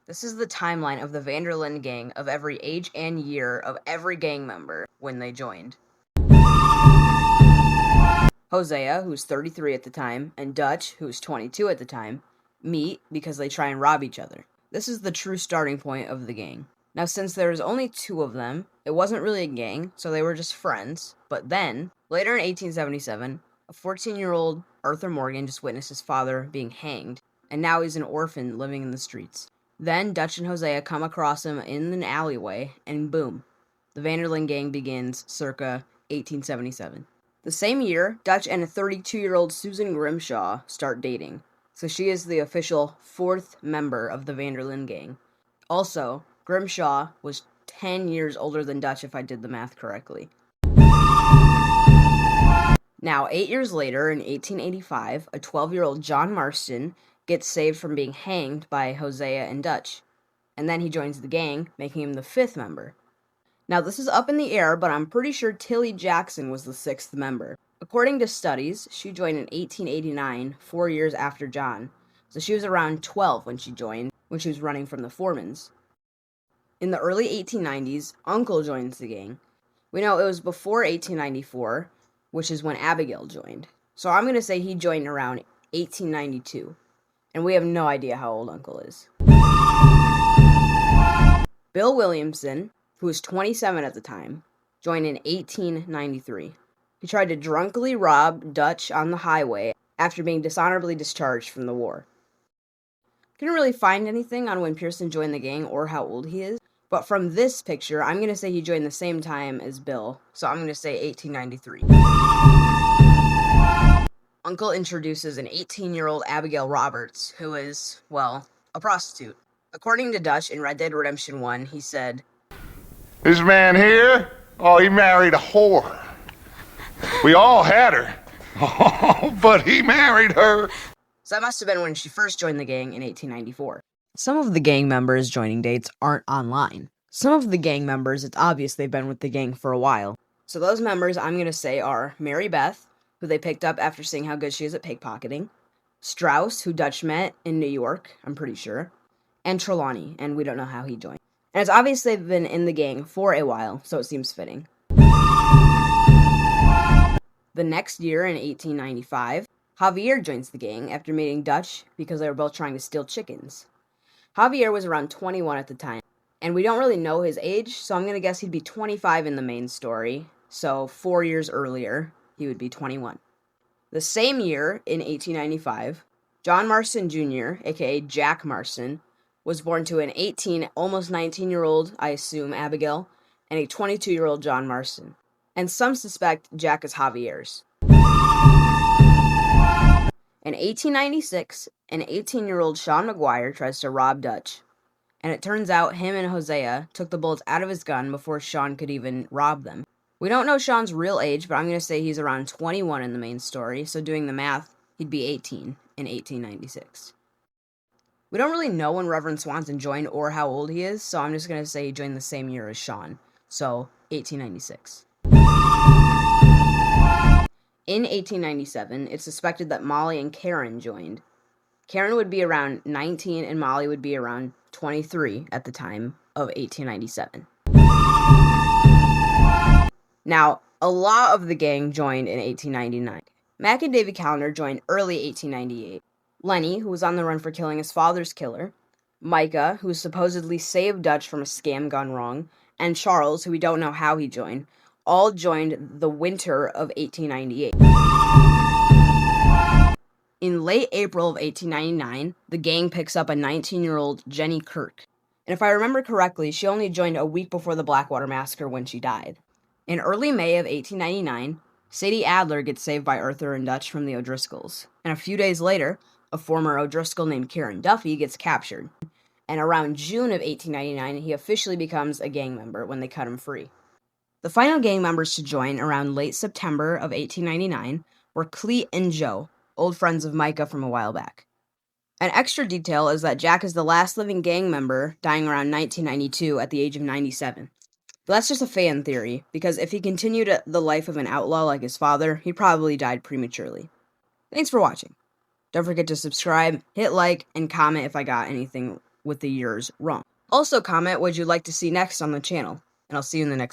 This is the timeline of the Vanderlyn gang of every age and year of every gang member when they joined. Hosea, who's 33 at the time, and Dutch, who's 22 at the time, meet because they try and rob each other. This is the true starting point of the gang. Now, since there was only two of them, it wasn't really a gang, so they were just friends. But then, later in 1877, a 14-year-old Arthur Morgan just witnessed his father being hanged, and now he's an orphan living in the streets. Then Dutch and Hosea come across him in an alleyway, and boom, the Vanderlyn gang begins circa 1877. The same year, Dutch and a 32-year-old Susan Grimshaw start dating, so she is the official fourth member of the Vanderlyn gang. Also, Grimshaw was 10 years older than Dutch if I did the math correctly. Now, 8 years later, in 1885, a 12-year-old John Marston gets saved from being hanged by Hosea and Dutch, and then he joins the gang, making him the fifth member. Now, this is up in the air, but I'm pretty sure Tilly Jackson was the sixth member. According to studies, she joined in 1889, 4 years after John, so she was around 12 when she joined, when she was running from the Foremans. In the early 1890s, Uncle joins the gang. We know it was before 1894, which is when Abigail joined, so I'm going to say he joined around 1892, and we have no idea how old Uncle is. Bill Williamson, who was 27 at the time, joined in 1893. He tried to drunkenly rob Dutch on the highway after being dishonorably discharged from the war. Couldn't really find anything on when Pearson joined the gang or how old he is, but from this picture, I'm going to say he joined the same time as Bill, so I'm going to say 1893. Uncle introduces an 18-year-old Abigail Roberts, who is, well, a prostitute. According to Dutch in Red Dead Redemption 1, he said, "This man here, oh, he married a whore. We all had her, oh, but he married her." So that must have been when she first joined the gang in 1894. Some of the gang members' joining dates aren't online. Some of the gang members, it's obvious they've been with the gang for a while. So those members I'm going to say are Mary Beth, who they picked up after seeing how good she is at pickpocketing, Strauss, who Dutch met in New York, I'm pretty sure, and Trelawney, and we don't know how he joined. And it's obvious they've been in the gang for a while, so it seems fitting. The next year, in 1895, Javier joins the gang after meeting Dutch because they were both trying to steal chickens. Javier was around 21 at the time, and we don't really know his age, so I'm going to guess he'd be 25 in the main story, so 4 years earlier, he would be 21. The same year, in 1895, John Marston Jr., aka Jack Marston, was born to an 18, almost 19-year-old, I assume, Abigail, and a 22-year-old John Marston. And some suspect Jack is Javier's. In 1896, an 18-year-old Sean McGuire tries to rob Dutch, and it turns out him and Hosea took the bullets out of his gun before Sean could even rob them. We don't know Sean's real age, but I'm going to say he's around 21 in the main story, so doing the math, he'd be 18 in 1896. We don't really know when Reverend Swanson joined or how old he is, so I'm just going to say he joined the same year as Sean, so 1896. In 1897, it's suspected that Molly and Karen joined. Karen would be around 19 and Molly would be around 23 at the time of 1897. Now, a lot of the gang joined in 1899. Mac and Davy Callender joined early 1898. Lenny, who was on the run for killing his father's killer, Micah, who supposedly saved Dutch from a scam gone wrong, and Charles, who we don't know how he joined, all joined the winter of 1898. In late April of 1899, the gang picks up a 19-year-old Jenny Kirk. And if I remember correctly, she only joined a week before the Blackwater Massacre when she died. In early May of 1899, Sadie Adler gets saved by Arthur and Dutch from the O'Driscolls. And a few days later, a former O'Driscoll named Kieran Duffy gets captured. And around June of 1899, he officially becomes a gang member when they cut him free. The final gang members to join around late September of 1899 were Cleet and Joe, old friends of Micah from a while back. An extra detail is that Jack is the last living gang member, dying around 1992 at the age of 97. But that's just a fan theory, because if he continued the life of an outlaw like his father, he probably died prematurely. Thanks for watching. Don't forget to subscribe, hit like, and comment if I got anything with the years wrong. Also comment what you'd like to see next on the channel, and I'll see you in the next